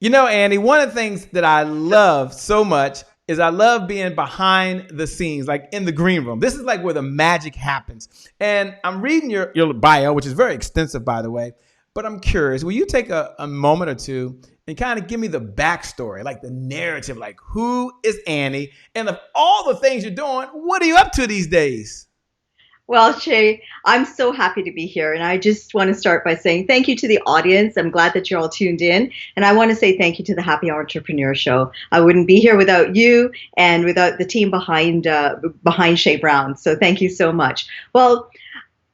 Andy, one of the things that I love so much is I love being behind the scenes, like in the green room. This is like where the magic happens. And I'm reading your bio, which is very extensive, by the way. But I'm curious, will you take a moment or two and kind of give me the backstory, like the narrative, like who is Annie? And of all the things you're doing, what are you up to these days? Well, Shay, I'm so happy to be here. And I just want to start by saying thank you to the audience. I'm glad that you're all tuned in. And I want to say thank you to the Happy Entrepreneur Show. I wouldn't be here without you and without the team behind Shay Brown. So thank you so much. Well,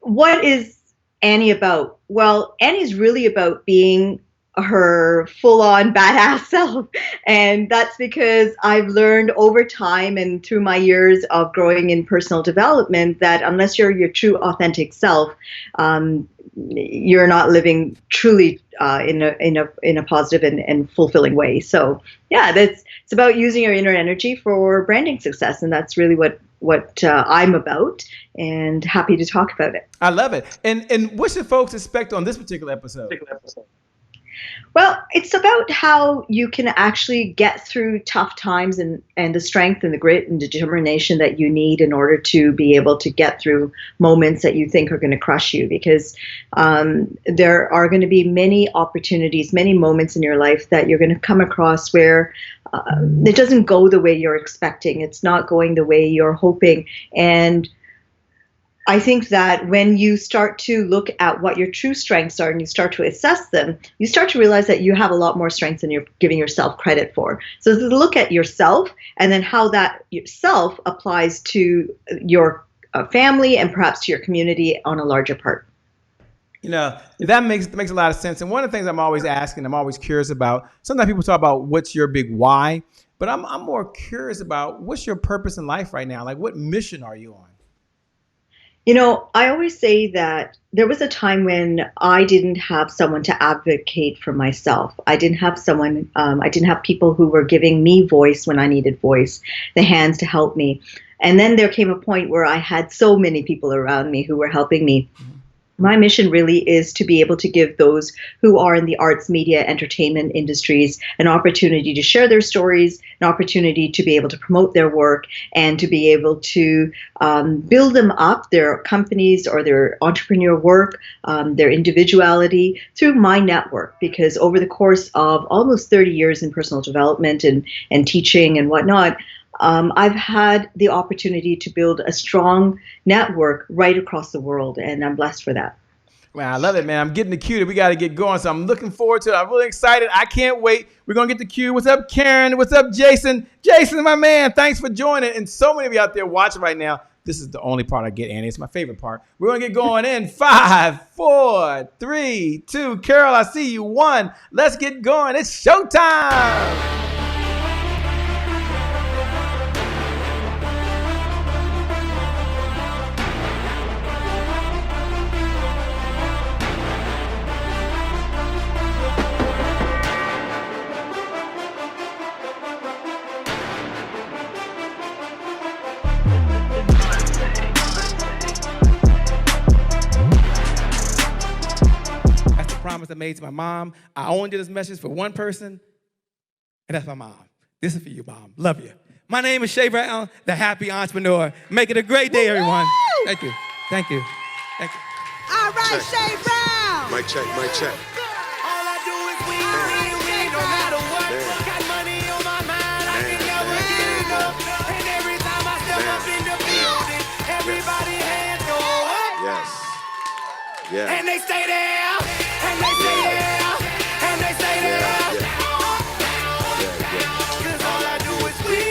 what is Annie about? Well, Annie's really about being her full-on badass self. And that's because I've learned over time and through my years of growing in personal development that unless you're your true authentic self, you're not living truly in a positive and fulfilling way. So yeah, it's about using your inner energy for branding success, and that's really what I'm about, and happy to talk about it. I love it. And what should folks expect on this particular episode? Well, it's about how you can actually get through tough times and the strength and the grit and determination that you need in order to be able to get through moments that you think are going to crush you. Because there are going to be many opportunities, many moments in your life that you're going to come across where it doesn't go the way you're expecting. It's not going the way you're hoping. And I think that when you start to look at what your true strengths are and you start to assess them, you start to realize that you have a lot more strengths than you're giving yourself credit for. So to look at yourself and then how that yourself applies to your family and perhaps to your community on a larger part. That makes a lot of sense. And one of the things I'm always asking, I'm always curious about, sometimes people talk about what's your big why, but I'm more curious about what's your purpose in life right now? Like, what mission are you on? I always say that there was a time when I didn't have someone to advocate for myself. I didn't have people who were giving me voice when I needed voice, the hands to help me. And then there came a point where I had so many people around me who were helping me. My mission really is to be able to give those who are in the arts, media, entertainment industries an opportunity to share their stories, an opportunity to be able to promote their work, and to be able to build them up, their companies or their entrepreneur work, their individuality through my network. Because over the course of almost 30 years in personal development and teaching and whatnot, I've had the opportunity to build a strong network right across the world, and I'm blessed for that. Man, I love it, man. I'm getting the cue that we got to get going, so I'm looking forward to it. I'm really excited. I can't wait. We're going to get the cue. What's up, Karen? What's up, Jason? Jason, my man, thanks for joining. And so many of you out there watching right now, this is the only part I get, Annie. It's my favorite part. We're going to get going in 5, 4, 3, 2. Carol, I see you. 1. Let's get going. It's showtime. Promise I made to my mom. I only did this message for one person, and that's my mom. This is for you, Mom. Love you. My name is Shay Brown, the Happy Entrepreneur. Make it a great day, everyone. Woo-hoo! Thank you. Thank you. Thank you. All right, Shay Brown. Mic check, mic check. All I do is win, no matter what. Got money on my mind, I can never get enough. And every time I step up in the building, everybody hands go up. Yes. Yeah. And they stay there. And they stay there. And they stay there. Cause all I do is win.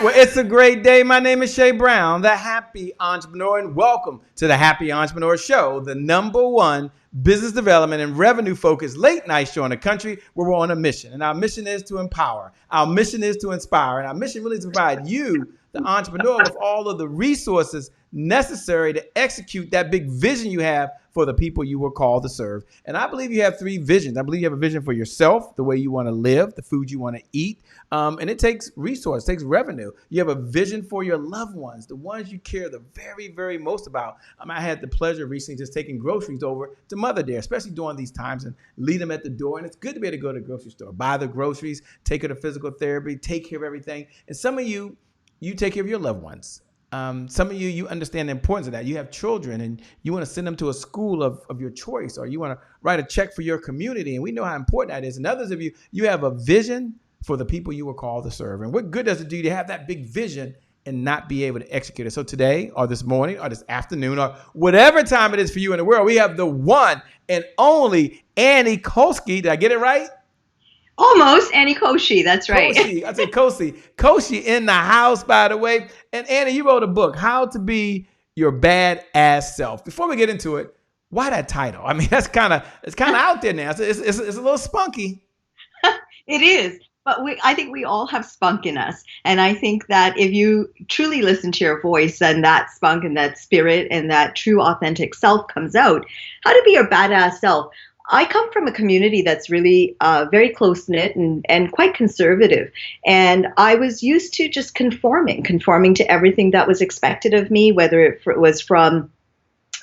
Well, it's a great day. My name is Shay Brown, the Happy Entrepreneur, and welcome to the Happy Entrepreneur Show, the #1 business development and revenue-focused late-night show in the country where we're on a mission. And our mission is to empower. Our mission is to inspire. And our mission really is to provide you, the entrepreneur, with all of the resources necessary to execute that big vision you have for for the people you were called to serve. And I believe you have 3 visions. I believe you have a vision for yourself, the way you want to live, the food you want to eat. And it takes resource, takes revenue. You have a vision for your loved ones, the ones you care the very, very most about. I had the pleasure recently just taking groceries over to Mother Day, especially during these times, and leave them at the door. And it's good to be able to go to the grocery store, buy the groceries, take her to physical therapy, take care of everything. And some of you take care of your loved ones. Some of you understand the importance of that. You have children and you want to send them to a school of your choice, or you want to write a check for your community. And we know how important that is. And others of you, you have a vision for the people you were called to serve. And what good does it do to have that big vision and not be able to execute it? So today, or this morning, or this afternoon, or whatever time it is for you in the world, we have the one and only Annie Koshy. Did I get it right? Almost. Annie Koshy. That's right. Koshy. I said Koshy. Koshy in the house, by the way. And Annie, you wrote a book, How to Be Your Badass Self. Before we get into it, why that title? I mean, it's kind of out there now. It's a little spunky. It is. But I think we all have spunk in us. And I think that if you truly listen to your voice, then that spunk and that spirit and that true authentic self comes out. How to be your badass self. I come from a community that's really very close-knit and quite conservative. And I was used to just conforming to everything that was expected of me, whether it was from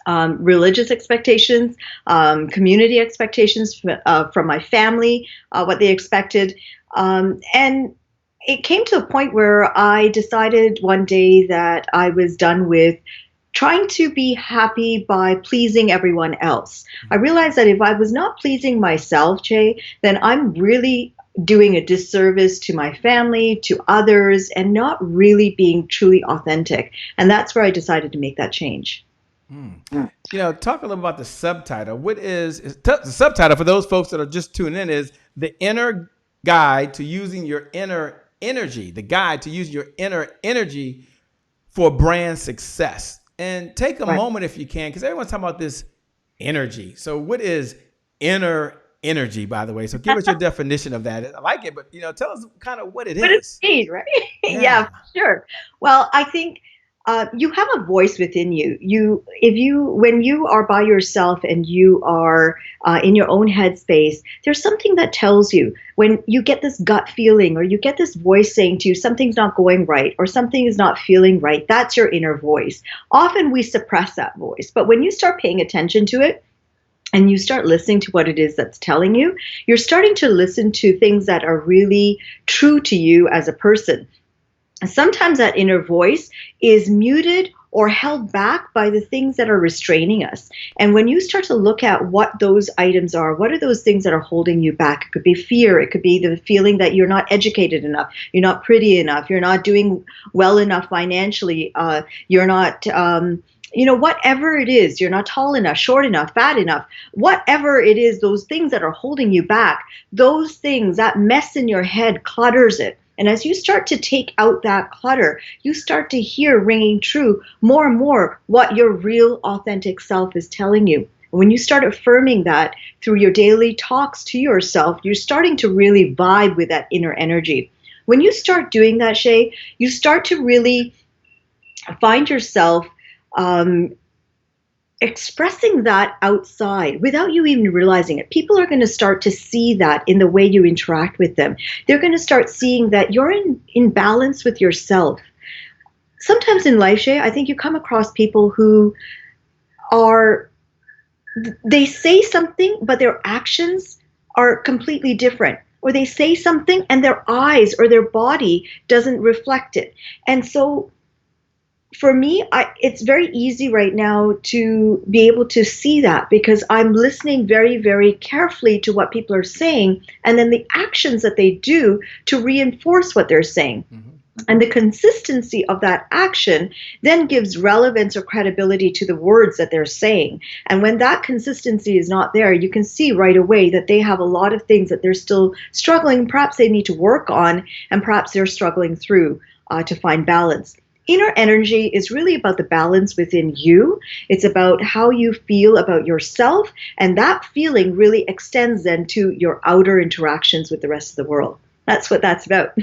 religious expectations, community expectations from my family, what they expected. And it came to a point where I decided one day that I was done with trying to be happy by pleasing everyone else. I realized that if I was not pleasing myself, Jay, then I'm really doing a disservice to my family, to others, and not really being truly authentic. And that's where I decided to make that change. You know, talk a little about the subtitle. What is the subtitle for those folks that are just tuning in is The Inner Guide to Using Your Inner Energy, the guide to use your inner energy for brand success. And take a moment if you can, because everyone's talking about this energy. So what is inner energy, by the way? So give us your definition of that. I like it, but tell us kind of what it is. What it's mean, right? Yeah, sure. Well, I think you have a voice within you. When you are by yourself and you are in your own headspace, there's something that tells you when you get this gut feeling or you get this voice saying to you, something's not going right or something is not feeling right. That's your inner voice. Often we suppress that voice, but when you start paying attention to it, and you start listening to what it is that's telling you, you're starting to listen to things that are really true to you as a person. Sometimes that inner voice is muted or held back by the things that are restraining us. And when you start to look at what those items are, what are those things that are holding you back? It could be fear. It could be the feeling that you're not educated enough. You're not pretty enough. You're not doing well enough financially. You're not, whatever it is, you're not tall enough, short enough, fat enough, whatever it is, those things that are holding you back, those things, that mess in your head clutters it. And as you start to take out that clutter, you start to hear ringing true more and more what your real authentic self is telling you. And when you start affirming that through your daily talks to yourself, you're starting to really vibe with that inner energy. When you start doing that, Shay, you start to really find yourself expressing that outside without you even realizing it. People are going to start to see that in the way you interact with them. They're going to start seeing that you're in balance with yourself. Sometimes in life, Shay, I think you come across people who they say something, but their actions are completely different. Or they say something and their eyes or their body doesn't reflect it. And so for me, it's very easy right now to be able to see that because I'm listening very, very carefully to what people are saying and then the actions that they do to reinforce what they're saying. Mm-hmm. And the consistency of that action then gives relevance or credibility to the words that they're saying. And when that consistency is not there, you can see right away that they have a lot of things that they're still struggling. Perhaps they need to work on, and perhaps they're struggling through to find balance. Inner energy is really about the balance within you. It's about how you feel about yourself, and that feeling really extends then to your outer interactions with the rest of the world. That's what that's about.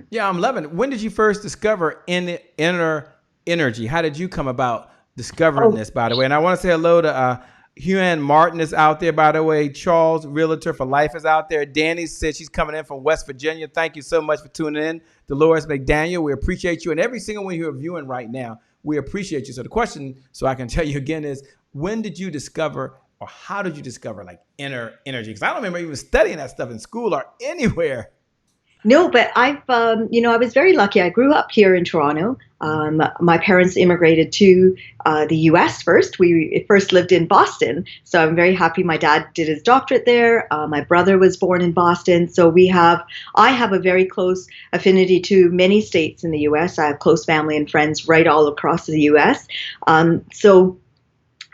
Yeah, I'm loving it. When did you first discover inner energy? How did you come about discovering this, by the way? And I want to say hello to Huan Martin is out there, by the way. Charles, Realtor for Life, is out there. Danny said she's coming in from West Virginia. Thank you so much for tuning in. Dolores McDaniel, we appreciate you. And every single one who are viewing right now, we appreciate you. So the question, so I can tell you again, is when did you discover, or how did you discover, like, inner energy? Because I don't remember even studying that stuff in school or anywhere. No, but I was very lucky. I grew up here in Toronto. My parents immigrated to the U.S. first. We first lived in Boston, so I'm very happy. My dad did his doctorate there. My brother was born in Boston, so I have a very close affinity to many states in the U.S. I have close family and friends right all across the U.S. So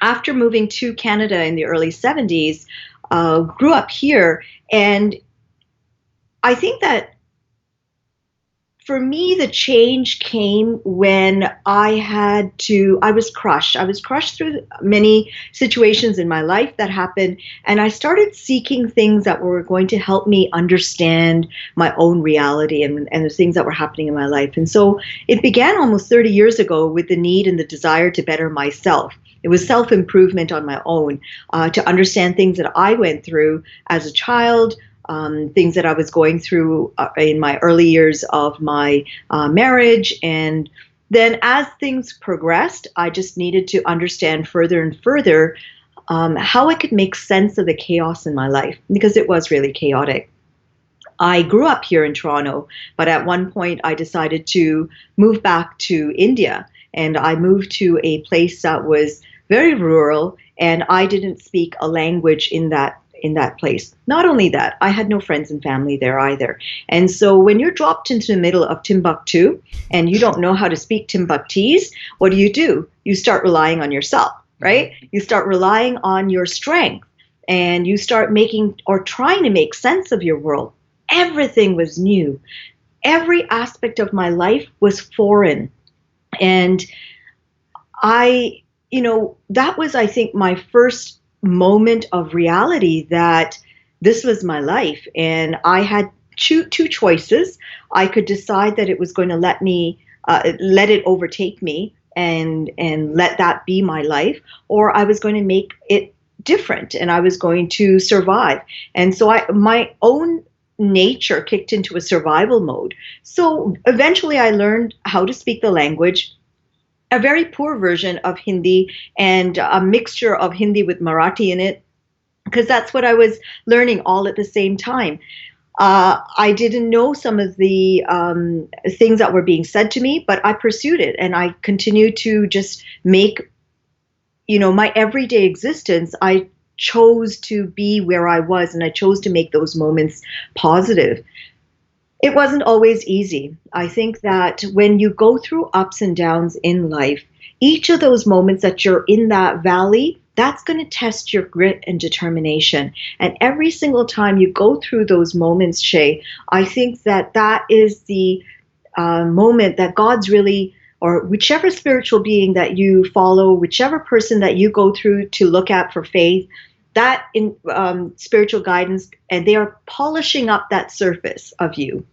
after moving to Canada in the early 70s, grew up here, and I think that for me, the change came when I was crushed. I was crushed through many situations in my life that happened, and I started seeking things that were going to help me understand my own reality and the things that were happening in my life. And so it began almost 30 years ago with the need and the desire to better myself. It was self-improvement on my own, to understand things that I went through as a child, things that I was going through in my early years of my marriage. And then as things progressed, I just needed to understand further and further how I could make sense of the chaos in my life, because it was really chaotic. I grew up here in Toronto, but at one point I decided to move back to India, and I moved to a place that was very rural, and I didn't speak a language in that place. Not only that, I had no friends and family there either. And so when you're dropped into the middle of Timbuktu and you don't know how to speak Timbuktese, what do? You start relying on yourself, right? You start relying on your strength, and you start making or trying to make sense of your world. Everything was new. Every aspect of my life was foreign. And that was, I think, my first moment of reality that this was my life, and I had two choices. I could decide that it was going to let it overtake me and let that be my life, or I was going to make it different and I was going to survive. And so my own nature kicked into a survival mode. So eventually I learned how to speak the language, a very poor version of Hindi and a mixture of Hindi with Marathi in it, because that's what I was learning all at the same time. I didn't know some of the things that were being said to me, but I pursued it, and I continued to just make, my everyday existence. I chose to be where I was, and I chose to make those moments positive. It wasn't always easy. I think that when you go through ups and downs in life, each of those moments that you're in that valley, that's going to test your grit and determination. And every single time you go through those moments, Shay, I think that is the moment that God's really, or whichever spiritual being that you follow, whichever person that you go through to look at for faith, that in spiritual guidance, and they are polishing up that surface of you.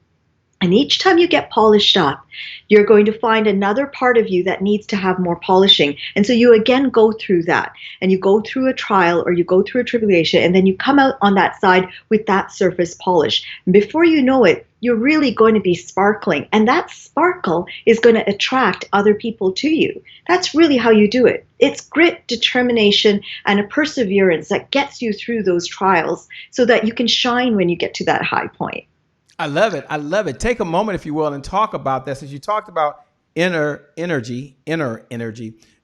And each time you get polished up, you're going to find another part of you that needs to have more polishing. And so you again go through that, and you go through a trial or you go through a tribulation, and then you come out on that side with that surface polish. And before you know it, you're really going to be sparkling. And that sparkle is going to attract other people to you. That's really how you do it. It's grit, determination, and a perseverance that gets you through those trials so that you can shine when you get to that high point. I love it. I love it. Take a moment, if you will, and talk about that. Since you talked about inner energy,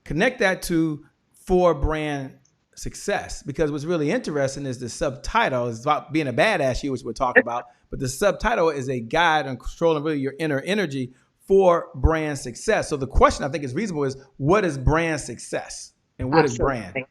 connect that to for brand success, because what's really interesting is the subtitle is about being a badass, which we'll talk about, but the subtitle is a guide on controlling really your inner energy for brand success. So the question I think is reasonable is, what is brand success and what Absolutely. is brand?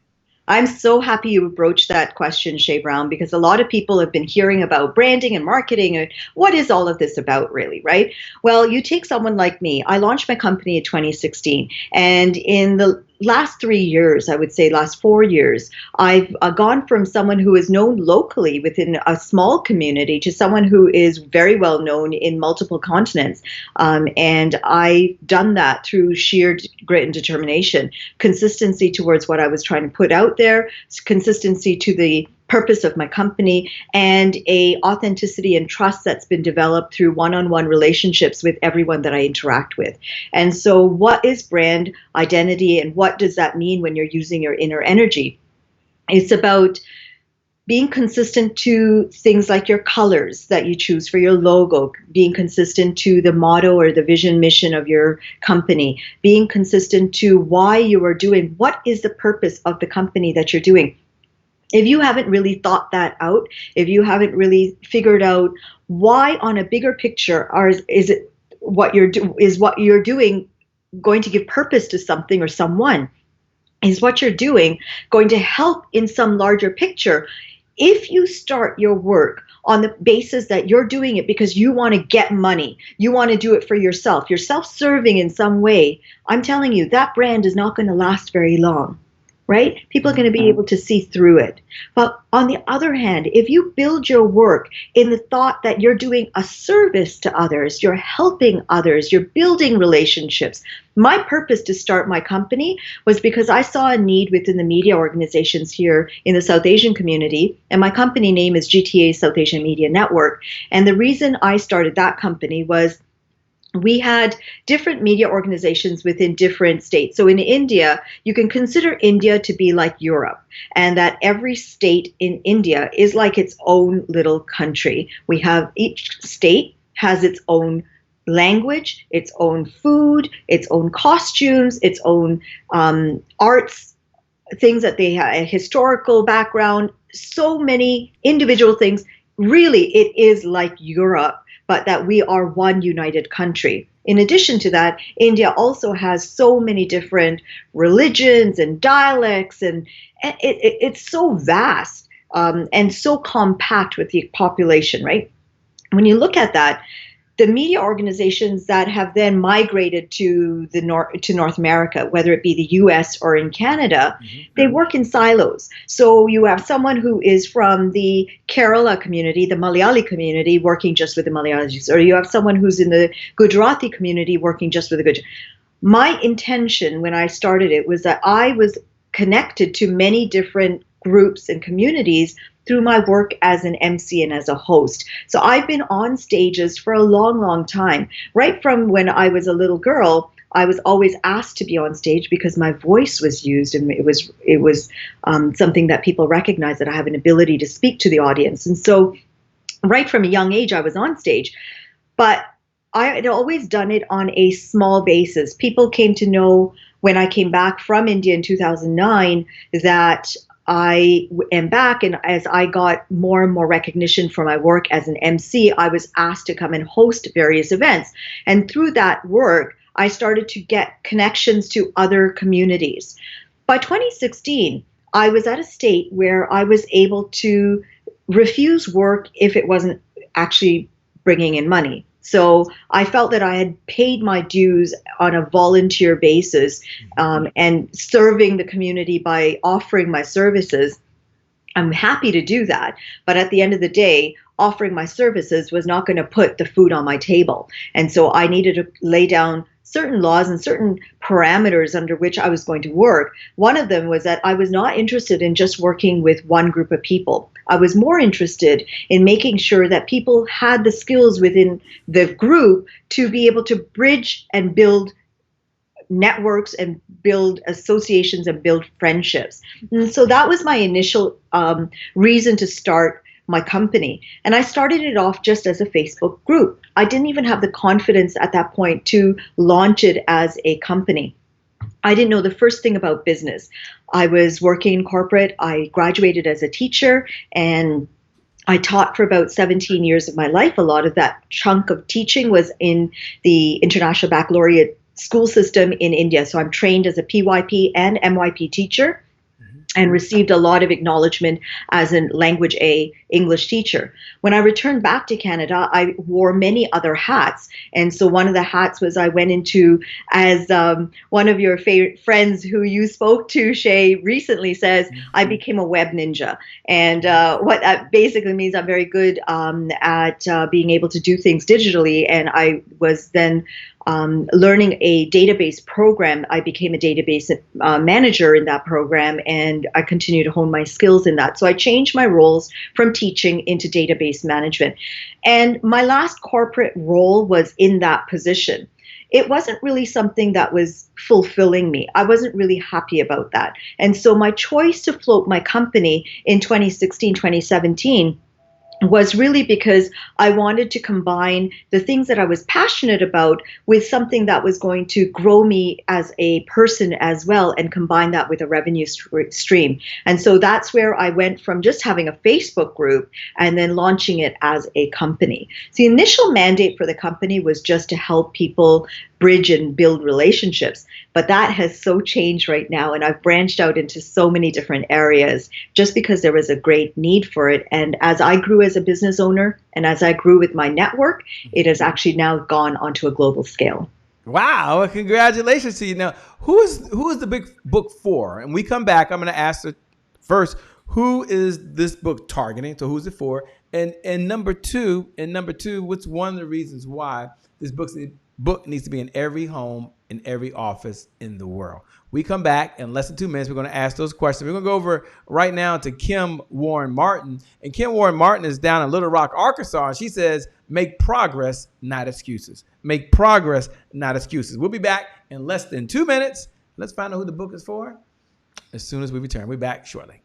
I'm so happy you broached that question, Shay Brown, because a lot of people have been hearing about branding and marketing and what is all of this about really, right? Well, you take someone like me. I launched my company in 2016, and in the last 3 years, I would say last 4 years, I've gone from someone who is known locally within a small community to someone who is very well known in multiple continents. And I've done that through sheer grit and determination, consistency towards what I was trying to put out there, consistency to the purpose of my company, and a authenticity and trust that's been developed through one-on-one relationships with everyone that I interact with. And so what is brand identity, and what does that mean when you're using your inner energy? It's about being consistent to things like your colors that you choose for your logo, being consistent to the motto or the vision mission of your company, being consistent to why you are doing, what is the purpose of the company that you're doing. If you haven't really thought that out, if you haven't really figured out why on a bigger picture is what you're doing going to give purpose to something or someone, is what you're doing going to help in some larger picture. If you start your work on the basis that you're doing it because you want to get money, you want to do it for yourself, you're self-serving in some way, I'm telling you, that brand is not going to last very long. Right? People are going to be able to see through it. But on the other hand, if you build your work in the thought that you're doing a service to others, you're helping others, you're building relationships. My purpose to start my company was because I saw a need within the media organizations here in the South Asian community, and my company name is GTA South Asian Media Network. And the reason I started that company was we had different media organizations within different states. So in India, you can consider India to be like Europe, and that every state in India is like its own little country. We have, each state has its own language, its own food, its own costumes, its own arts, things that they have, a historical background, so many individual things. Really, it is like Europe, but that we are one united country. In addition to that, India also has so many different religions and dialects, and it's so vast and so compact with the population, right? When you look at that, the media organizations that have then migrated to North America, whether it be the US or in Canada, they work in silos. So you have someone who is from the Kerala community, the Malayali community, working just with the Malayalis, or you have someone who's in the Gujarati community working just with the Gujarati. My intention when I started it was that I was connected to many different groups and communities through my work as an MC and as a host. So I've been on stages for a long, long time. Right from when I was a little girl, I was always asked to be on stage because my voice was used, and it was something that people recognized, that I have an ability to speak to the audience. And so right from a young age, I was on stage. But I had always done it on a small basis. People came to know when I came back from India in 2009 that I am back, and as I got more and more recognition for my work as an MC, I was asked to come and host various events. And through that work, I started to get connections to other communities. By 2016, I was at a state where I was able to refuse work if it wasn't actually bringing in money. So I felt that I had paid my dues on a volunteer basis and serving the community by offering my services. I'm happy to do that. But at the end of the day, offering my services was not going to put the food on my table. And so I needed to lay down certain laws and certain parameters under which I was going to work. One of them was that I was not interested in just working with one group of people. I was more interested in making sure that people had the skills within the group to be able to bridge and build networks and build associations and build friendships. And so that was my initial reason to start my company. And I started it off just as a Facebook group. I didn't even have the confidence at that point to launch it as a company. I didn't know the first thing about business. I was working in corporate. I graduated as a teacher, and I taught for about 17 years of my life. A lot of that chunk of teaching was in the International Baccalaureate school system in India. So I'm trained as a PYP and MYP teacher. and received a lot of acknowledgement as a language A English teacher. When I returned back to Canada, I wore many other hats. And so one of the hats was I went into, as one of your favorite friends who you spoke to, Shay, recently says, I became a web ninja. And what that basically means, I'm very good at being able to do things digitally. And I was then learning a database program. I became a database manager in that program, and I continue to hone my skills in that. So I changed my roles from teaching into database management. And my last corporate role was in that position. It wasn't really something that was fulfilling me. I wasn't really happy about that. And so my choice to float my company in 2016, 2017 was really because I wanted to combine the things that I was passionate about with something that was going to grow me as a person as well, and combine that with a revenue stream. And so that's where I went from just having a Facebook group and then launching it as a company. So the initial mandate for the company was just to help people bridge and build relationships. But that has so changed right now, and I've branched out into so many different areas just because there was a great need for it. And as I grew as a business owner and as I grew with my network, it has actually now gone onto a global scale. Wow. Well, congratulations to you. Now, who is the big book for? And we come back, I'm going to ask first, who is this book targeting? So who's it for? And number two, what's one of the reasons why this book needs to be in every home, in every office in the world? We come back in less than 2 minutes. We're going to ask those questions. We're going to go over right now to Kim Warren Martin. And Kim Warren Martin is down in Little Rock, Arkansas. And she says, make progress, not excuses. Make progress, not excuses. We'll be back in less than 2 minutes. Let's find out who the book is for as soon as we return. We'll be back shortly.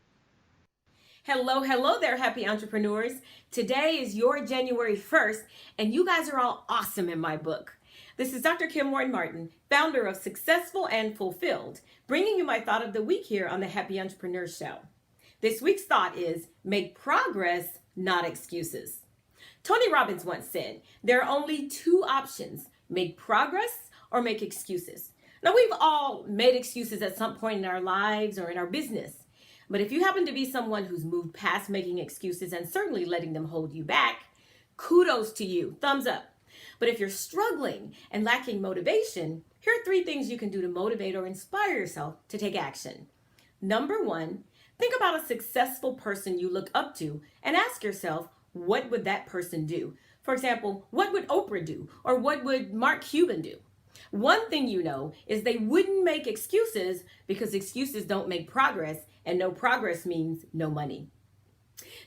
Hello there, happy entrepreneurs. Today is your January 1st, and you guys are all awesome in my book. This is Dr. Kim Warren Martin, founder of Successful and Fulfilled, bringing you my thought of the week here on the Happy Entrepreneur Show. This week's thought is, make progress, not excuses. Tony Robbins once said, there are only two options, make progress or make excuses. Now, we've all made excuses at some point in our lives or in our business. But if you happen to be someone who's moved past making excuses and certainly letting them hold you back, kudos to you, thumbs up. But if you're struggling and lacking motivation, here are 3 things you can do to motivate or inspire yourself to take action. Number 1, think about a successful person you look up to and ask yourself, what would that person do? For example, what would Oprah do? Or what would Mark Cuban do? One thing you know is they wouldn't make excuses, because excuses don't make progress, and no progress means no money.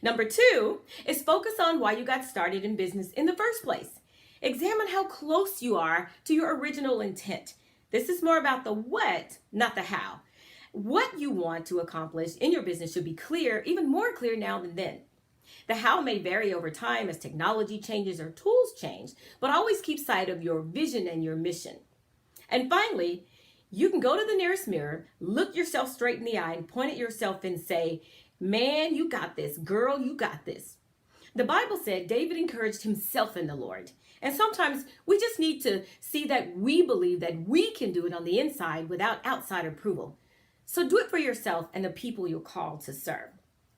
Number 2 is focus on why you got started in business in the first place. Examine how close you are to your original intent. This is more about the what, not the how. What you want to accomplish in your business should be clear, even more clear now than then. The how may vary over time as technology changes or tools change, but always keep sight of your vision and your mission. And finally, you can go to the nearest mirror, look yourself straight in the eye, and point at yourself and say, man, you got this. Girl, you got this. The Bible said David encouraged himself in the Lord. And sometimes we just need to see that we believe that we can do it on the inside without outside approval. So do it for yourself and the people you're called to serve.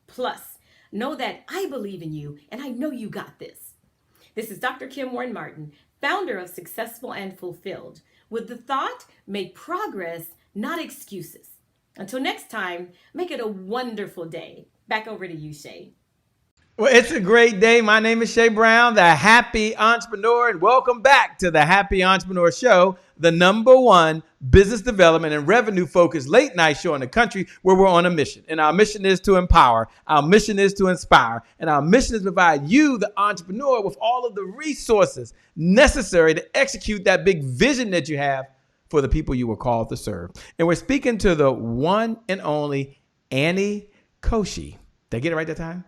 Plus, know that I believe in you and I know you got this. This is Dr. Kim Warren Martin, founder of Successful and Fulfilled, with the thought, make progress, not excuses. Until next time, make it a wonderful day. Back over to you, Shay. Well, it's a great day. My name is Shay Brown, the Happy Entrepreneur, and welcome back to the Happy Entrepreneur Show, the #1 business development and revenue-focused late-night show in the country, where we're on a mission. And our mission is to empower. Our mission is to inspire. And our mission is to provide you, the entrepreneur, with all of the resources necessary to execute that big vision that you have for the people you were called to serve. And we're speaking to the one and only Annie Koshy. Did I get it right that time?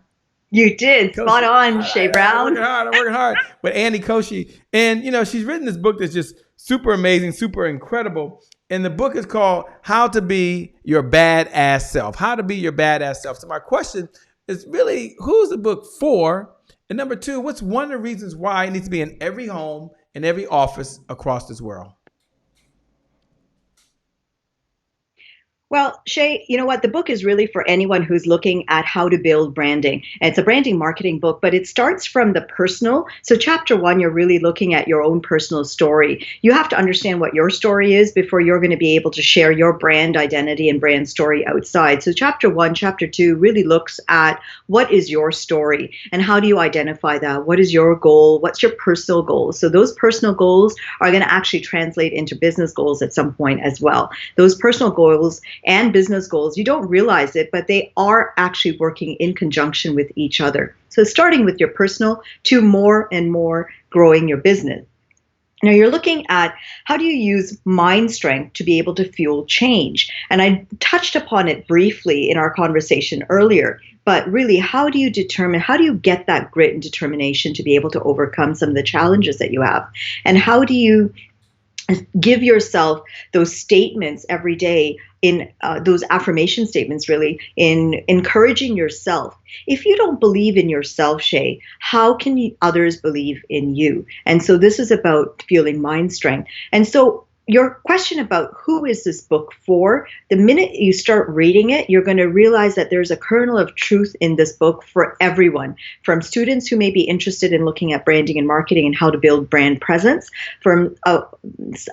You did. Spot on, Shay Brown. I'm working hard with Annie Koshy. And, she's written this book that's just super amazing, super incredible. And the book is called How to Be Your Badass Self. How to Be Your Badass Self. So my question is really, who's the book for? And number 2, what's one of the reasons why it needs to be in every home, in every office across this world? Well, Shay, you know what? The book is really for anyone who's looking at how to build branding. And it's a branding marketing book, but it starts from the personal. So, chapter one, you're really looking at your own personal story. You have to understand what your story is before you're going to be able to share your brand identity and brand story outside. So, chapter one, chapter two really looks at what is your story and how do you identify that? What is your goal? What's your personal goal? So, those personal goals are going to actually translate into business goals at some point as well. Those personal goals and business goals, you don't realize it, but they are actually working in conjunction with each other. So starting with your personal to more and more growing your business. Now you're looking at how do you use mind strength to be able to fuel change? And I touched upon it briefly in our conversation earlier, but really how do you get that grit and determination to be able to overcome some of the challenges that you have? And how do you give yourself those statements every day in those affirmation statements, really, in encouraging yourself. If you don't believe in yourself, Shay, how can others believe in you? And so this is about fueling mind strength. And so your question about who is this book for, the minute you start reading it, you're going to realize that there's a kernel of truth in this book for everyone, from students who may be interested in looking at branding and marketing and how to build brand presence, from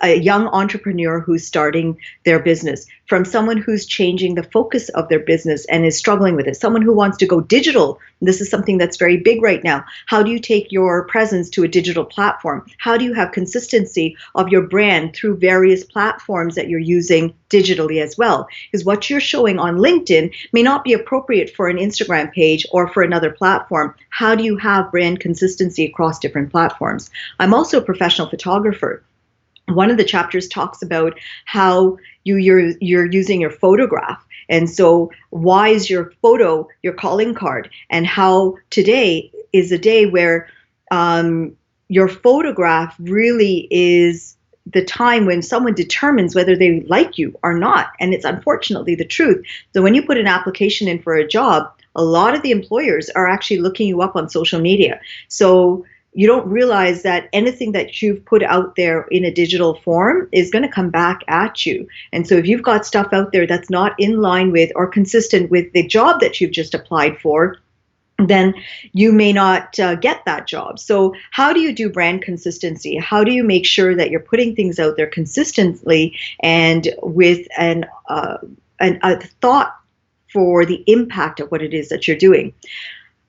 a young entrepreneur who's starting their business, from someone who's changing the focus of their business and is struggling with it, someone who wants to go digital. This is something that's very big right now. How do you take your presence to a digital platform? How do you have consistency of your brand through various platforms that you're using digitally as well? Because what you're showing on LinkedIn may not be appropriate for an Instagram page or for another platform. How do you have brand consistency across different platforms? I'm also a professional photographer. One of the chapters talks about how you're using your photograph. And so why is your photo your calling card? And how today is a day where your photograph really is the time when someone determines whether they like you or not. And it's unfortunately the truth. So when you put an application in for a job, a lot of the employers are actually looking you up on social media. So you don't realize that anything that you've put out there in a digital form is going to come back at you. And so if you've got stuff out there that's not in line with or consistent with the job that you've just applied for, then you may not get that job. So how do you do brand consistency? How do you make sure that you're putting things out there consistently and with a thought for the impact of what it is that you're doing?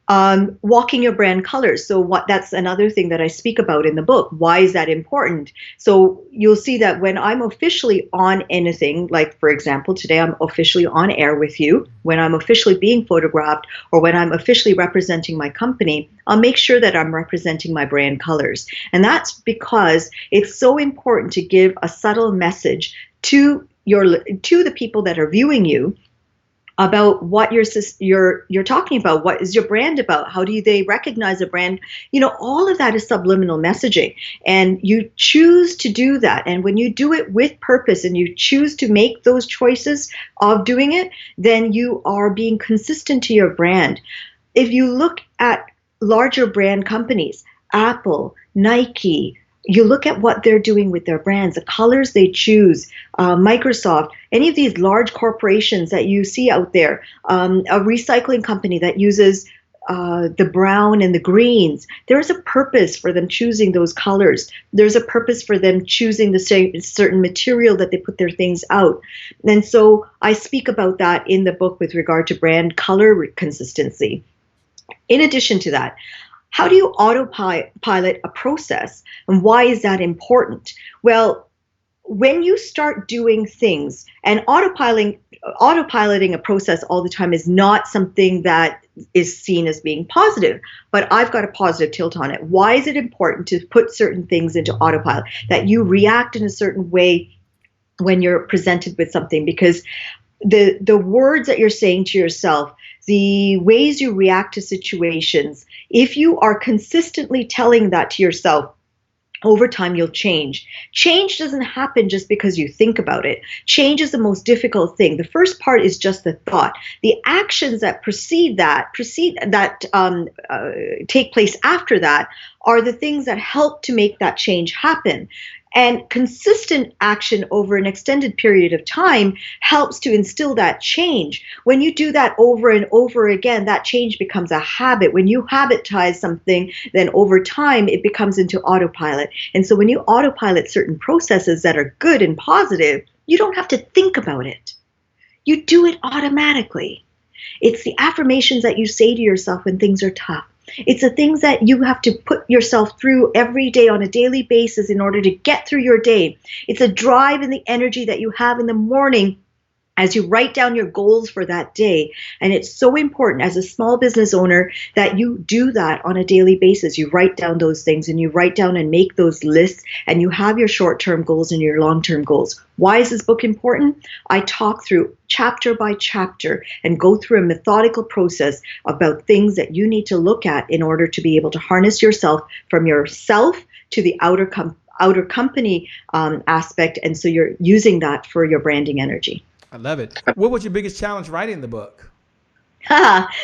Walking your brand colors. So that's another thing that I speak about in the book. Why is that important? So you'll see that when I'm officially on anything, like for example, today I'm officially on air with you, when I'm officially being photographed, or when I'm officially representing my company, I'll make sure that I'm representing my brand colors. And that's because it's so important to give a subtle message to the people that are viewing you about what you're talking about. What is your brand about? How do they recognize a brand? All of that is subliminal messaging, and you choose to do that. And when you do it with purpose and you choose to make those choices of doing it, then you are being consistent to your brand. If you look at larger brand companies, Apple, Nike, you look at what they're doing with their brands, the colors they choose, Microsoft, any of these large corporations that you see out there, a recycling company that uses the brown and the greens. There's a purpose for them choosing those colors. There's a purpose for them choosing the certain material that they put their things out. And so I speak about that in the book with regard to brand color consistency. In addition to that, how do you autopilot a process, and why is that important? Well, when you start doing things, and autopiloting a process all the time is not something that is seen as being positive, but I've got a positive tilt on it. Why is it important to put certain things into autopilot, that you react in a certain way when you're presented with something? Because the words that you're saying to yourself, the ways you react to situations, if you are consistently telling that to yourself, over time you'll change. Change doesn't happen just because you think about it. Change is the most difficult thing. The first part is just the thought. The actions that take place after that are the things that help to make that change happen. And consistent action over an extended period of time helps to instill that change. When you do that over and over again, that change becomes a habit. When you habitize something, then over time it becomes into autopilot. And so when you autopilot certain processes that are good and positive, you don't have to think about it. You do it automatically. It's the affirmations that you say to yourself when things are tough. It's the things that you have to put yourself through every day on a daily basis in order to get through your day. It's a drive and the energy that you have in the morning as you write down your goals for that day. And it's so important as a small business owner that you do that on a daily basis. You write down those things and you write down and make those lists, and you have your short-term goals and your long-term goals. Why is this book important? I talk through chapter by chapter and go through a methodical process about things that you need to look at in order to be able to harness yourself from yourself to the outer company aspect. And so you're using that for your branding energy. I love it. What was your biggest challenge writing the book?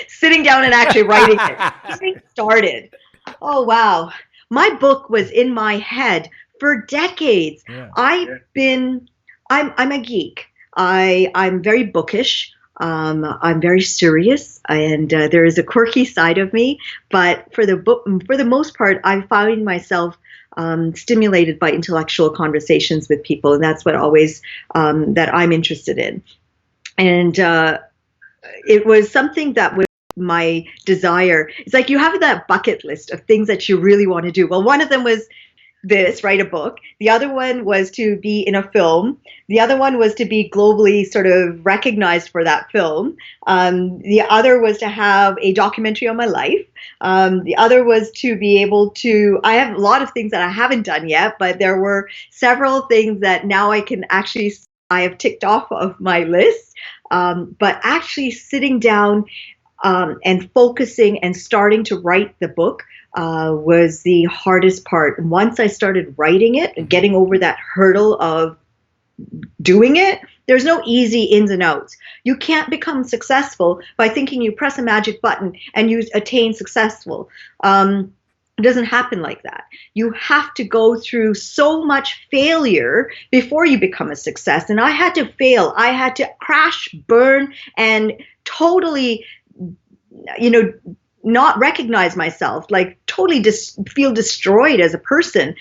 Sitting down and actually writing it. Getting started. Oh, wow. My book was in my head for decades. Yeah. I'm a geek. I'm very bookish. I'm very serious, and there is a quirky side of me. But for the most part, I find myself stimulated by intellectual conversations with people, and that's what always that I'm interested in. And it was something that was my desire. It's like you have that bucket list of things that you really want to do. Well, one of them was write a book. The other one was to be in a film. The other one was to be globally sort of recognized for that film. The other was to have a documentary on my life. The other was to be able to, I have a lot of things that I haven't done yet, but there were several things that now I have ticked off of my list. But actually sitting down and focusing and starting to write the book was the hardest part. Once I started writing it and getting over that hurdle of doing it, there's no easy ins and outs. You can't become successful by thinking you press a magic button and you attain successful. It doesn't happen like that. You have to go through so much failure before you become a success. And I had to fail. I had to crash, burn, and totally, not recognize myself, like totally feel destroyed as a person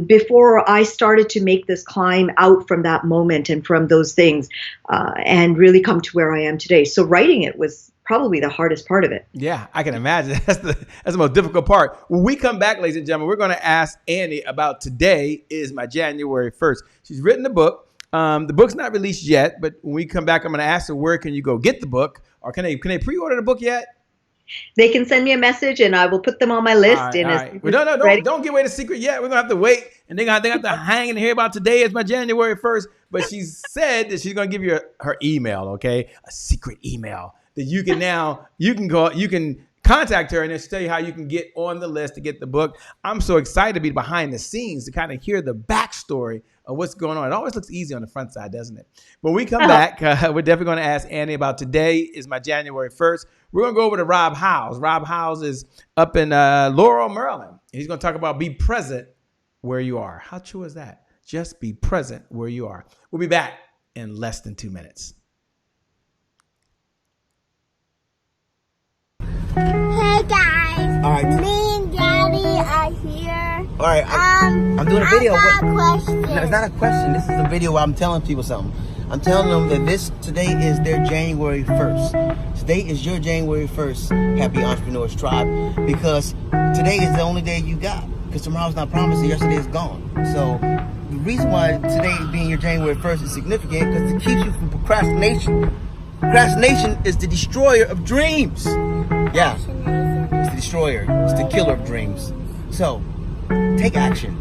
before I started to make this climb out from that moment and from those things and really come to where I am today. So writing it was probably the hardest part of it. Yeah, I can imagine. That's the most difficult part. When we come back, ladies and gentlemen, we're going to ask Annie about today is my January 1st. She's written a book. The book's not released yet, but when we come back, I'm going to ask her where can you go get the book, or can they pre-order the book yet? They can send me a message and I will put them on my list. All right. Well, don't give away the secret yet. We're going to have to wait. And they have to hang and hear about today is my January 1st. But she said that she's going to give you her email, okay? A secret email that you can contact her and just tell you how you can get on the list to get the book. I'm so excited to be behind the scenes to kind of hear the backstory of what's going on. It always looks easy on the front side, doesn't it? When we come back, we're definitely going to ask Annie about today is my January 1st. We're going to go over to Rob Howes. Rob Howes is up in Laurel, Maryland. He's going to talk about be present where you are. How true is that? Just be present where you are. We'll be back in less than 2 minutes. Hey guys, All right. me and Daddy are here. All right, I'm doing a video. I got a question. No, it's not a question. This is a video where I'm telling people something. I'm telling them that today is their January 1st. Today is your January 1st, Happy Entrepreneurs Tribe, because today is the only day you got. Because tomorrow's not promised and yesterday is gone. So the reason why today being your January 1st is significant because it keeps you from procrastination. Procrastination is the destroyer of dreams. Yeah, it's the destroyer. It's the killer of dreams. So, take action.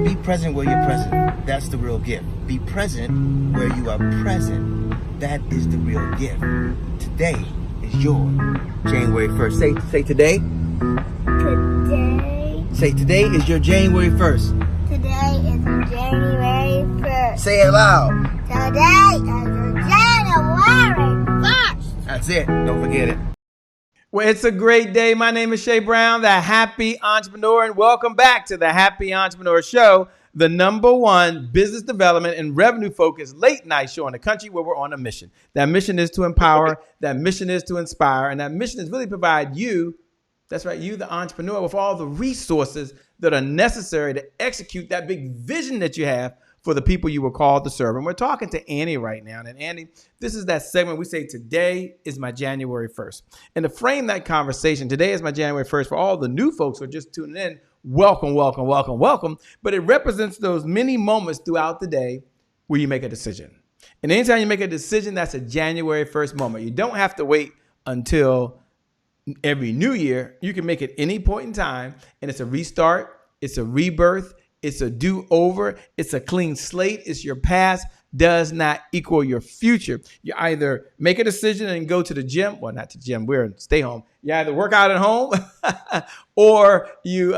Be present where you're present. That's the real gift. Be present where you are present. That is the real gift. Today is your January 1st. Say today. Today. Say today is your January 1st. Today is January 1st. Say it loud. Today is January 1st. That's it. Don't forget it. Well, it's a great day. My name is Shay Brown, the Happy Entrepreneur, and welcome back to the Happy Entrepreneur Show. the #1 business development and revenue focused late night show in the country where we're on a mission. That mission is to empower, that mission is to inspire, and that mission is really provide you, that's right, you, the entrepreneur, with all the resources that are necessary to execute that big vision that you have for the people you were called to serve. And we're talking to Annie right now. And Annie, this is that segment we say, today is my January 1st. And to frame that conversation, today is my January 1st, for all the new folks who are just tuning in, welcome, welcome, welcome, welcome. But it represents those many moments throughout the day where you make a decision. And anytime you make a decision, that's a January 1st moment. You don't have to wait until every new year. You can make it any point in time, and it's a restart, it's a rebirth, it's a do-over, it's a clean slate. It's your past does not equal your future. You either make a decision and go to the gym, well, not to the gym, we're stay home. You either work out at home or you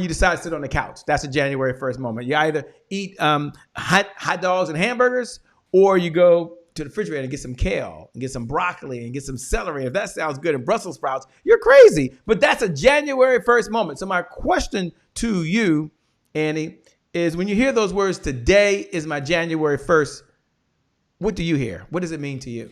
decide to sit on the couch. That's a January 1st moment. You either eat hot dogs and hamburgers, or you go to the refrigerator and get some kale and get some broccoli and get some celery. If that sounds good, and Brussels sprouts, you're crazy. But that's a January 1st moment. So my question to you, Annie, is when you hear those words, today is my January 1st, what do you hear? What does it mean to you?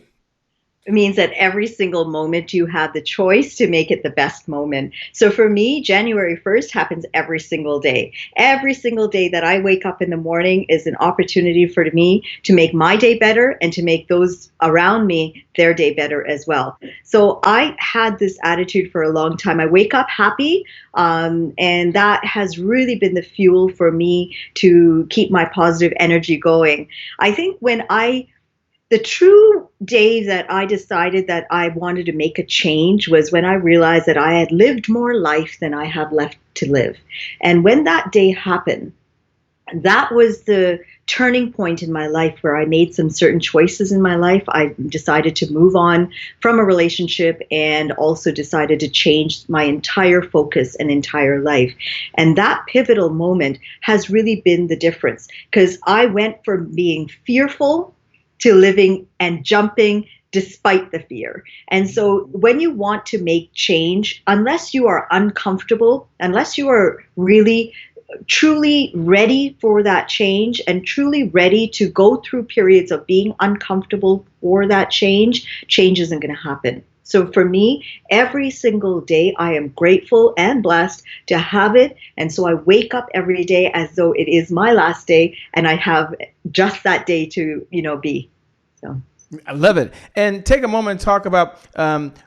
It means that every single moment you have the choice to make it the best moment. So for me, January 1st happens every single day. Every single day that I wake up in the morning is an opportunity for me to make my day better and to make those around me their day better as well. So I had this attitude for a long time. I wake up happy, and that has really been the fuel for me to keep my positive energy going. I think the true day that I decided that I wanted to make a change was when I realized that I had lived more life than I have left to live. And when that day happened, that was the turning point in my life where I made some certain choices in my life. I decided to move on from a relationship and also decided to change my entire focus and entire life. And that pivotal moment has really been the difference, because I went from being fearful to living and jumping despite the fear. And so when you want to make change, unless you are uncomfortable, unless you are really truly ready for that change and truly ready to go through periods of being uncomfortable for that change isn't going to happen. So for me, every single day, I am grateful and blessed to have it. And so I wake up every day as though it is my last day, and I have just that day to, be. So I love it. And take a moment and talk about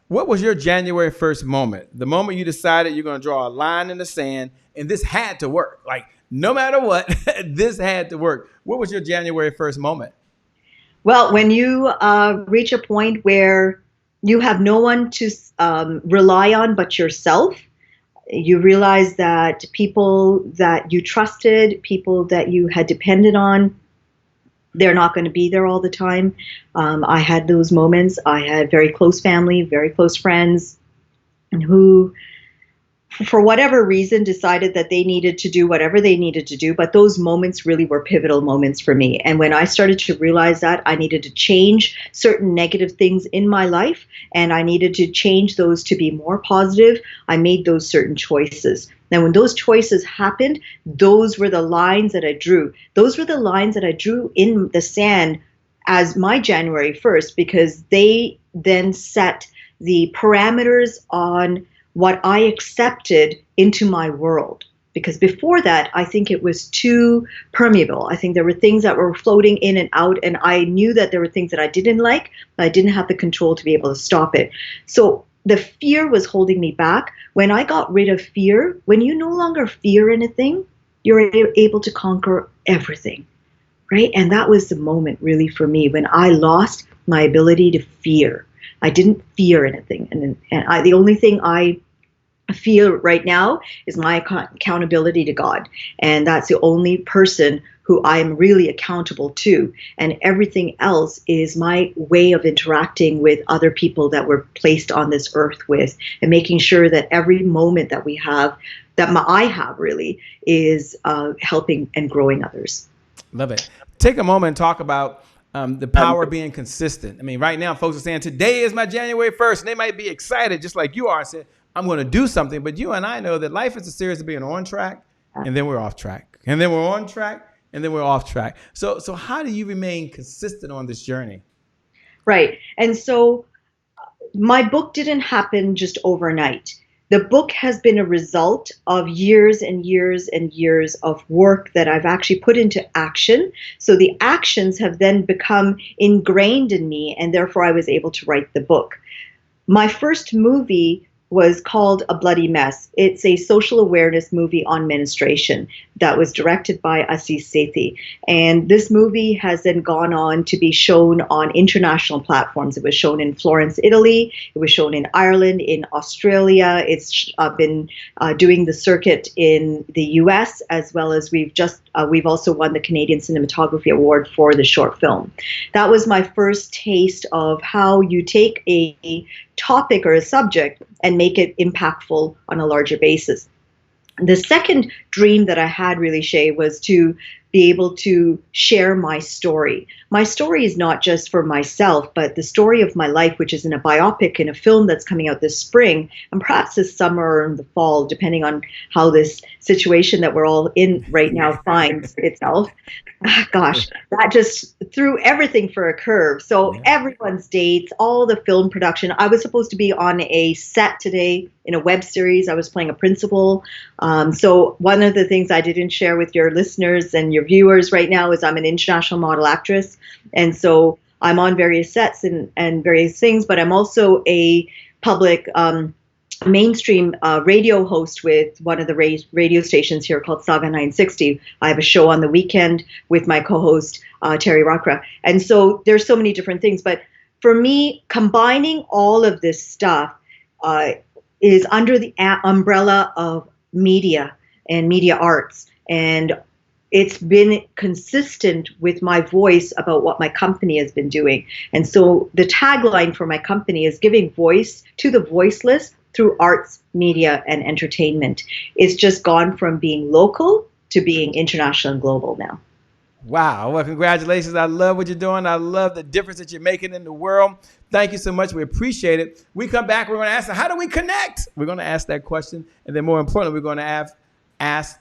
what was your January 1st moment? The moment you decided you're going to draw a line in the sand, and this had to work. Like, no matter what, this had to work. What was your January 1st moment? Well, when you reach a point where you have no one to rely on but yourself, you realize that people that you trusted, people that you had depended on, they're not going to be there all the time. I had those moments. I had very close family, very close friends, and who, for whatever reason, decided that they needed to do whatever they needed to do. But those moments really were pivotal moments for me. And when I started to realize that, I needed to change certain negative things in my life, and I needed to change those to be more positive, I made those certain choices. Now, when those choices happened, those were the lines that I drew. Those were the lines that I drew in the sand as my January 1st, because they then set the parameters on what I accepted into my world. Because before that, I think it was too permeable. I think there were things that were floating in and out, and I knew that there were things that I didn't like, but I didn't have the control to be able to stop it. So the fear was holding me back. When I got rid of fear, when you no longer fear anything, you're able to conquer everything, right? And that was the moment really for me when I lost my ability to fear. I didn't fear anything. And the only thing I feel right now is my accountability to God. And that's the only person who I'm really accountable to. And everything else is my way of interacting with other people that we're placed on this earth with, and making sure that every moment that we have, I have really, is helping and growing others. Love it. Take a moment and talk about the power of being consistent. I mean, right now, folks are saying, today is my January 1st. And they might be excited, just like you are, and say, I'm going to do something. But you and I know that life is a series of being on track and then we're off track, and then we're on track, and then we're off track. So how do you remain consistent on this journey? Right. And so my book didn't happen just overnight. The book has been a result of years and years and years of work that I've actually put into action. So the actions have then become ingrained in me, and therefore I was able to write the book. My first movie was called A Bloody Mess. It's a social awareness movie on menstruation that was directed by Assis Sethi. And this movie has then gone on to be shown on international platforms. It was shown in Florence, Italy. It was shown in Ireland, in Australia. It's been doing the circuit in the US, as well as we've also won the Canadian Cinematography Award for the short film. That was my first taste of how you take a topic or a subject and make it impactful on a larger basis. The second dream that I had, really, Shay, was to be able to share my story. My story is not just for myself, but the story of my life, which is in a biopic in a film that's coming out this spring, and perhaps this summer or in the fall, depending on how this situation that we're all in right now finds itself. Gosh, that just threw everything for a curve. So everyone's dates, all the film production. I was supposed to be on a set today in a web series. I was playing a principal. So one of the things I didn't share with your listeners and your viewers right now is I'm an international model actress. And so I'm on various sets and various things, but I'm also a public mainstream radio host with one of the radio stations here called Sauga 960. I have a show on the weekend with my co-host Terry Rockra. And so there's so many different things. But for me, combining all of this stuff is under the umbrella of media and media arts. And it's been consistent with my voice about what my company has been doing. And so the tagline for my company is giving voice to the voiceless through arts, media, and entertainment. It's just gone from being local to being international and global now. Wow. Well, congratulations. I love what you're doing. I love the difference that you're making in the world. Thank you so much. We appreciate it. We come back. We're going to ask, how do we connect? We're going to ask that question. And then more importantly, we're going to ask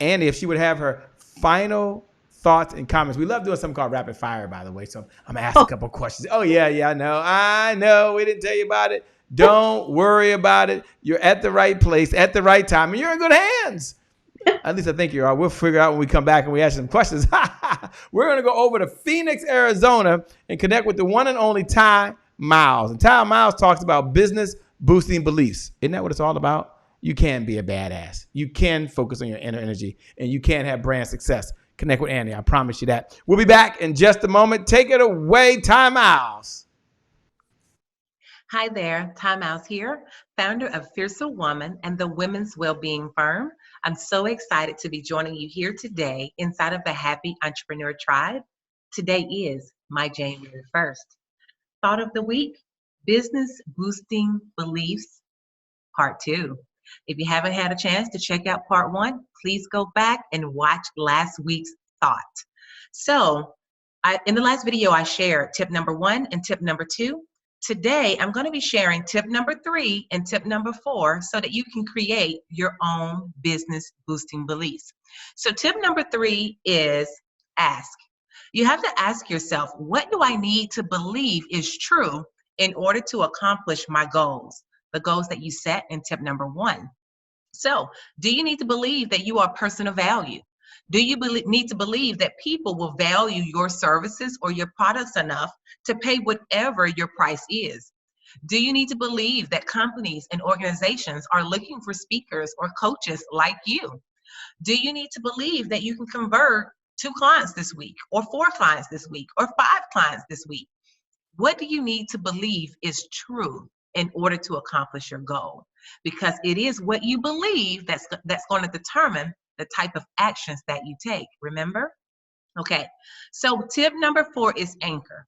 Annie if she would have her final thoughts and comments. We love doing something called rapid fire, by the way. So I'm going to ask a couple questions. Oh, yeah, I know. We didn't tell you about it. Don't worry about it. You're at the right place at the right time, and you're in good hands. At least I think you are. We'll figure out when we come back and we ask some questions. We're going to go over to Phoenix, Arizona, and connect with the one and only Ty Miles. And Ty Miles talks about business boosting beliefs. Isn't that what it's all about? You can be a badass. You can focus on your inner energy, and you can have brand success. Connect with Annie. I promise you that. We'll be back in just a moment. Take it away, Ty Miles. Hi there, Ty Miles here, founder of Fierce Woman and the Women's Wellbeing Firm. I'm so excited to be joining you here today inside of the Happy Entrepreneur Tribe. Today is my January 1st. Thought of the week, business boosting beliefs, part 2. If you haven't had a chance to check out part 1, please go back and watch last week's thought. So in the last video, I shared tip number 1 and tip number 2. Today, I'm going to be sharing tip number 3 and tip number 4 so that you can create your own business boosting beliefs. So tip number 3 is ask. You have to ask yourself, what do I need to believe is true in order to accomplish my goals? The goals that you set in tip number 1. So, do you need to believe that you are a person of value? Do you need to believe that people will value your services or your products enough to pay whatever your price is? Do you need to believe that companies and organizations are looking for speakers or coaches like you? Do you need to believe that you can convert 2 clients this week, or 4 clients this week, or 5 clients this week? What do you need to believe is true in order to accomplish your goal? Because it is what you believe that's going to determine the type of actions that you take, remember? Okay, so tip number 4 is anchor.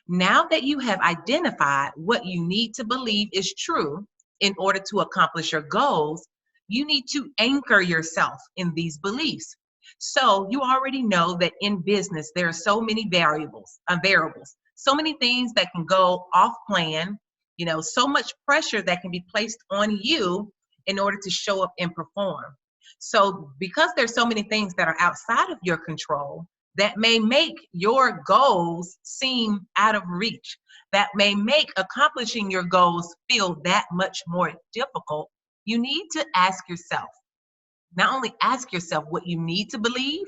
Now that you have identified what you need to believe is true in order to accomplish your goals, you need to anchor yourself in these beliefs. So you already know that in business, there are so many variables, so many things that can go off plan, so much pressure that can be placed on you in order to show up and perform. So because there's so many things that are outside of your control that may make your goals seem out of reach, that may make accomplishing your goals feel that much more difficult, you need to ask yourself, not only ask yourself what you need to believe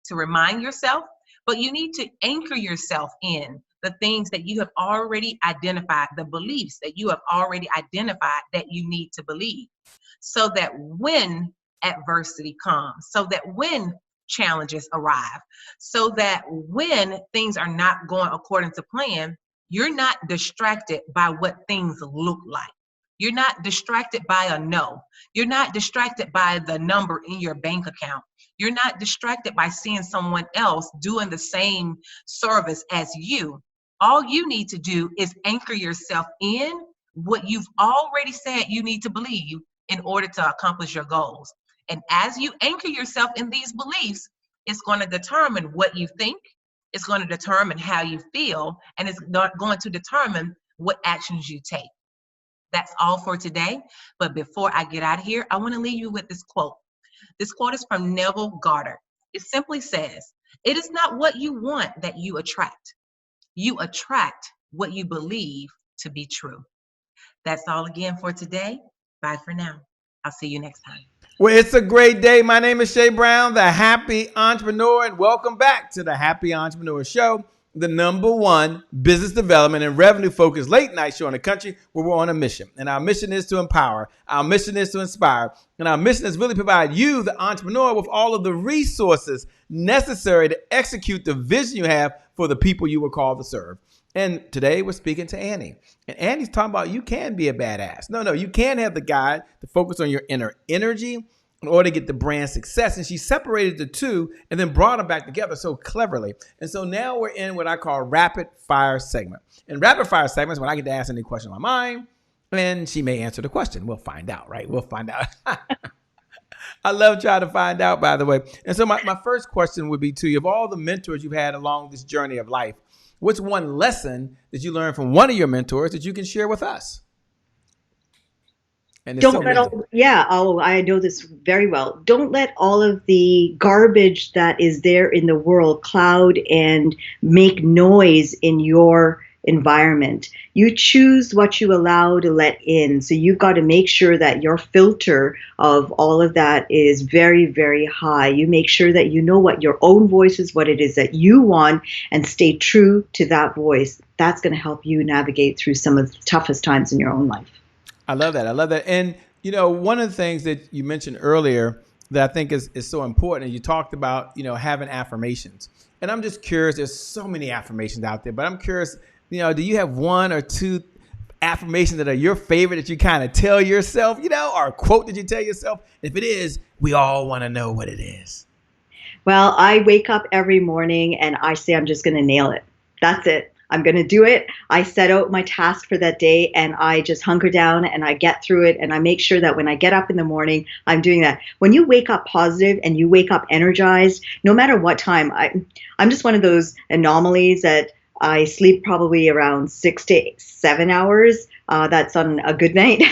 to remind yourself, but you need to anchor yourself in the things that you have already identified, the beliefs that you have already identified that you need to believe, so that when adversity comes, so that when challenges arrive, so that when things are not going according to plan, you're not distracted by what things look like. You're not distracted by a no. You're not distracted by the number in your bank account. You're not distracted by seeing someone else doing the same service as you. All you need to do is anchor yourself in what you've already said you need to believe in order to accomplish your goals. And as you anchor yourself in these beliefs, it's going to determine what you think, it's going to determine how you feel, and it's going to determine what actions you take. That's all for today. But before I get out of here, I want to leave you with this quote. This quote is from Neville Goddard. It simply says, "It is not what you want that you attract. You attract what you believe to be true." That's all again for today. Bye for now. I'll see you next time. Well, it's a great day. My name is Shay Brown, the Happy Entrepreneur, and welcome back to the Happy Entrepreneur Show, the #1 business development and revenue focused late night show in the country where we're on a mission. And our mission is to empower. Our mission is to inspire. And our mission is really provide you, the entrepreneur, with all of the resources necessary to execute the vision you have for the people you were called to serve. And today we're speaking to Annie. And Annie's talking about you can be a badass. No, you can have the guide to focus on your inner energy in order to get the brand success. And she separated the two and then brought them back together so cleverly. And so now we're in what I call rapid fire segment. And rapid fire segments when I get to ask any question on my mind, and she may answer the question. We'll find out, right? We'll find out. I love trying to find out, by the way. And so my first question would be to you, of all the mentors you've had along this journey of life, what's one lesson that you learned from one of your mentors that you can share with us? And Don't let all, I know this very well. Don't let all of the garbage that is there in the world cloud and make noise in your environment. You choose what you allow to let in. So you've got to make sure that your filter of all of that is very, very high. You make sure that you know what your own voice is, what it is that you want, and stay true to that voice. That's going to help you navigate through some of the toughest times in your own life. I love that. I love that. And, you know, one of the things that you mentioned earlier that I think is so important, and you talked about, you know, having affirmations. And I'm just curious, there's so many affirmations out there, but I'm curious, you know, do you have one or two affirmations that are your favorite that you kind of tell yourself, you know, or a quote that you tell yourself? If it is, we all want to know what it is. Well, I wake up every morning and I say, I'm just going to nail it. That's it. I'm going to do it. I set out my task for that day and I just hunker down and I get through it. And I make sure that when I get up in the morning, I'm doing that. When you wake up positive and you wake up energized, no matter what time, I'm just one of those anomalies that I sleep probably around 6 to 7 hours. That's on a good night.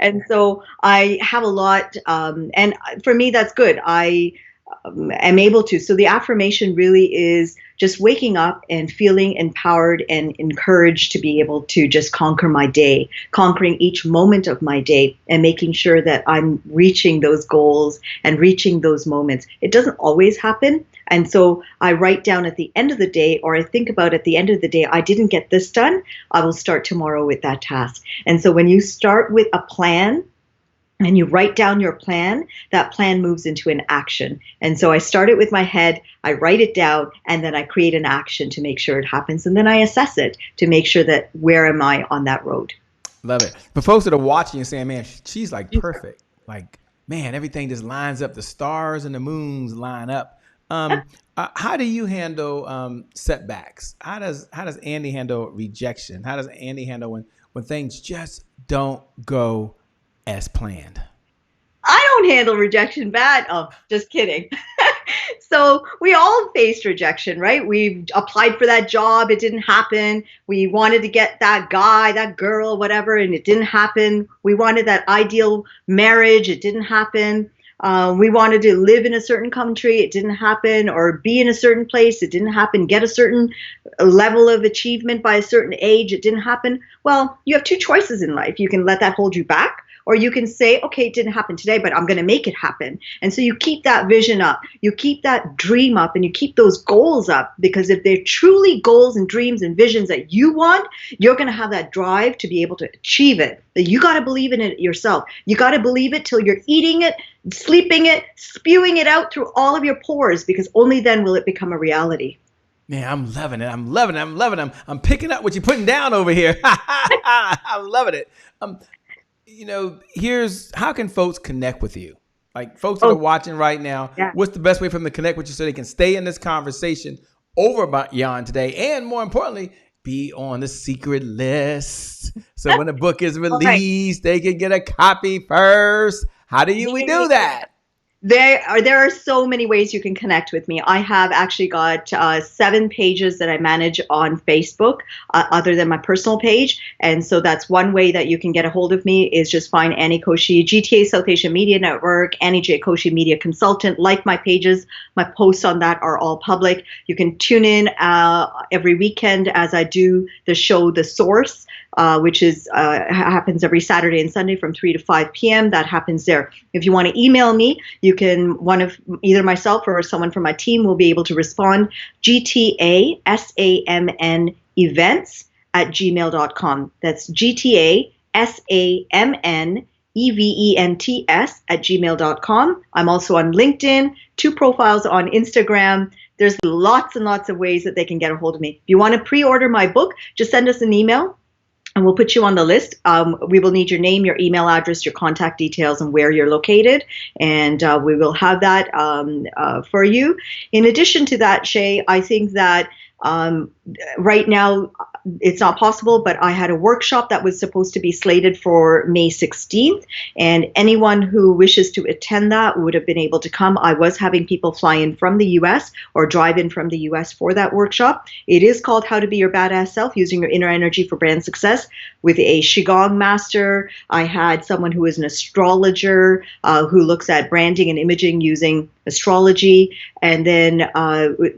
And so I have a lot. And for me, that's good. I am able to. So the affirmation really is just waking up and feeling empowered and encouraged to be able to just conquer my day, conquering each moment of my day and making sure that I'm reaching those goals and reaching those moments. It doesn't always happen. And so I write down at the end of the day, or I think about at the end of the day, I didn't get this done. I will start tomorrow with that task. And so when you start with a plan, and you write down your plan, that plan moves into an action. And so I start it with my head, I write it down, and then I create an action to make sure it happens. And then I assess it to make sure that where am I on that road. Love it. For folks that are watching and saying, man, she's like perfect. Like, man, everything just lines up. The stars and the moons line up. How do you handle setbacks? How does Andy handle rejection? How does Andy handle when things just don't go as planned? I don't handle rejection bad. Oh, just kidding. So we all faced rejection, right? We applied for that job. It didn't happen. We wanted to get that guy, that girl, whatever, and it didn't happen. We wanted that ideal marriage. It didn't happen. We wanted to live in a certain country, it didn't happen, or be in a certain place, it didn't happen, get a certain level of achievement by a certain age, it didn't happen. Well, you have two choices in life. You can let that hold you back, or you can say, okay, it didn't happen today, but I'm going to make it happen. And so you keep that vision up, you keep that dream up, and you keep those goals up, because if they're truly goals and dreams and visions that you want, you're going to have that drive to be able to achieve it. But you got to believe in it yourself. You got to believe it till you're eating it, sleeping it, spewing it out through all of your pores, because only then will it become a reality. Man, I'm loving it. I'm loving it. I'm loving it. I'm picking up what you're putting down over here. I'm loving it. Here's how can folks connect with you? Like folks that are watching right now, what's the best way for them to connect with you so they can stay in this conversation over beyond today, and more importantly, be on the secret list. So when the book is released, they can get a copy first. How do we do that? There are so many ways you can connect with me. I have actually got 7 pages that I manage on Facebook, other than my personal page. And so that's one way that you can get a hold of me, is just find Annie Koshy, GTA South Asian Media Network, Annie J. Koshy Media Consultant. Like my pages, my posts on that are all public. You can tune in every weekend as I do the show, The Source, which is happens every Saturday and Sunday from 3 to 5 p.m. That happens there. If you want to email me, you can, either myself or someone from my team will be able to respond. GTASAMN events@gmail.com. That's GTASAMNEVENTS@gmail.com. I'm also on LinkedIn, 2 profiles on Instagram. There's lots and lots of ways that they can get a hold of me. If you want to pre-order my book, just send us an email, and we'll put you on the list. We will need your name, your email address, your contact details, and where you're located. And we will have that for you. In addition to that, Shay, I think that right now it's not possible, but I had a workshop that was supposed to be slated for May 16th. And anyone who wishes to attend that would have been able to come. I was having people fly in from the US or drive in from the US for that workshop. It is called How to Be Your Badass Self, Using Your Inner Energy for Brand Success, with a Qigong master. I had someone who is an astrologer who looks at branding and imaging using astrology, and then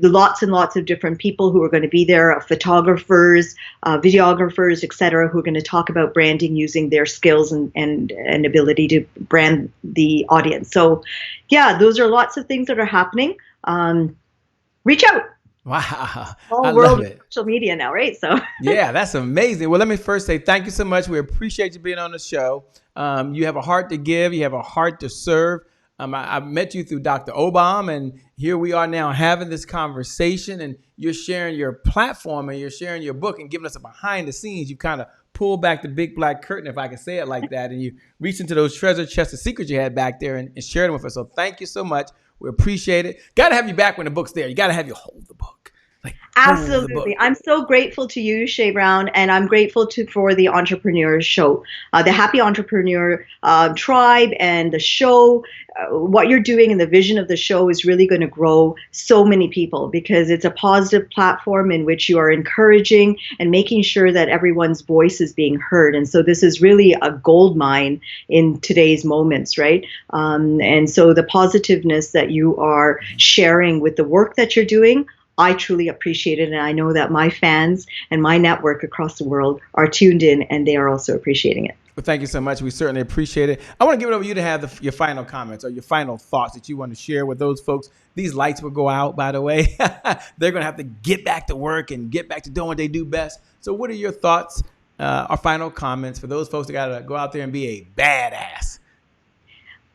lots and lots of different people who are going to be there, photographers, videographers, etc., who are going to talk about branding using their skills and ability to brand the audience. So yeah, those are lots of things that are happening. Reach out. Wow. All world of social media now, right? So yeah, that's amazing. Well, let me first say thank you so much. We appreciate you being on the show. You have a heart to give. You have a heart to serve. I met you through Dr. Obam, and here we are now having this conversation, and you're sharing your platform and you're sharing your book and giving us a behind the scenes. You kind of pull back the big black curtain, if I can say it like that, and you reach into those treasure chests of secrets you had back there and shared them with us. So thank you so much. We appreciate it. Got to have you back when the book's there. You got to have you hold the book. Absolutely. I'm so grateful to you, Shay Brown, and I'm grateful for the Entrepreneur Show, the Happy Entrepreneur Tribe, and the show. What you're doing and the vision of the show is really going to grow so many people, because it's a positive platform in which you are encouraging and making sure that everyone's voice is being heard. And so this is really a gold mine in today's moments, right? And so the positiveness that you are sharing with the work that you're doing, I truly appreciate it, and I know that my fans and my network across the world are tuned in, and they are also appreciating it. Well, thank you so much. We certainly appreciate it. I want to give it over to you to have your final comments or your final thoughts that you want to share with those folks. These lights will go out, by the way. They're going to have to get back to work and get back to doing what they do best. So what are your thoughts or final comments for those folks that got to go out there and be a badass?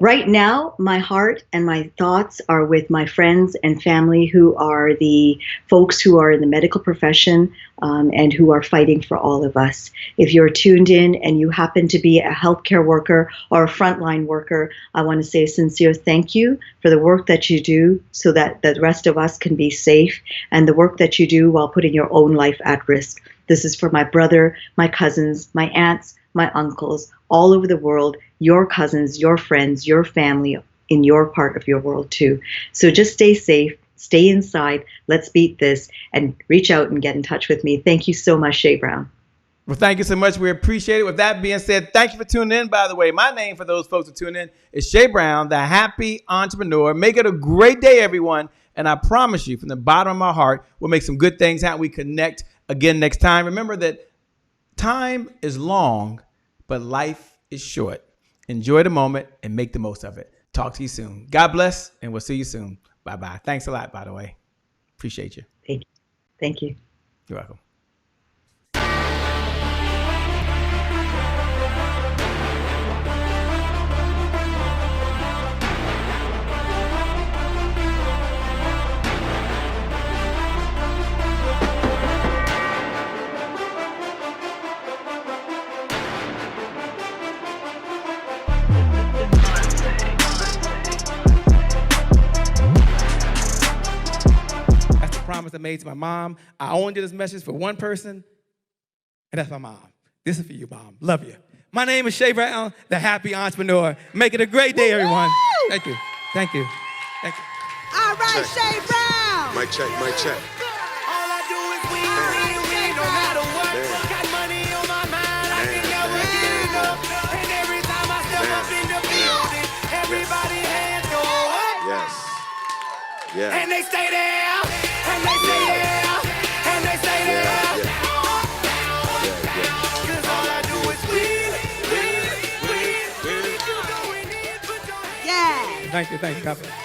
Right now, my heart and my thoughts are with my friends and family who are the folks who are in the medical profession and who are fighting for all of us. If you're tuned in and you happen to be a healthcare worker or a frontline worker, I want to say a sincere thank you for the work that you do so that the rest of us can be safe, and the work that you do while putting your own life at risk. This is for my brother, my cousins, my aunts, my uncles, all over the world, your cousins, your friends, your family in your part of your world too. So just stay safe, stay inside, let's beat this, and reach out and get in touch with me. Thank you so much, Shay Brown. Well, thank you so much. We appreciate it. With that being said, thank you for tuning in. By the way, my name for those folks who tune in is Shay Brown, the Happy Entrepreneur. Make it a great day, everyone. And I promise you, from the bottom of my heart, we'll make some good things happen. We connect again next time. Remember that time is long, but life is short. Enjoy the moment and make the most of it. Talk to you soon. God bless, and we'll see you soon. Bye-bye. Thanks a lot, by the way. Appreciate you. Thank you. Thank you. You're welcome. Promise I made to my mom. I only did this message for one person, and that's my mom. This is for you, Mom. Love you. My name is Shay Brown, the Happy Entrepreneur. Make it a great day, everyone. Thank you. Thank you. Thank you. All right, Shay Brown. Mic check, mic check. All I do is win, no matter what. Got money on my mind, I can never get enough. And every time I step up in the building, everybody hands go up. Yes. Yeah. And they stay there, and they stay there, and they stay there. Cause all I do is win. Thank you. God bless.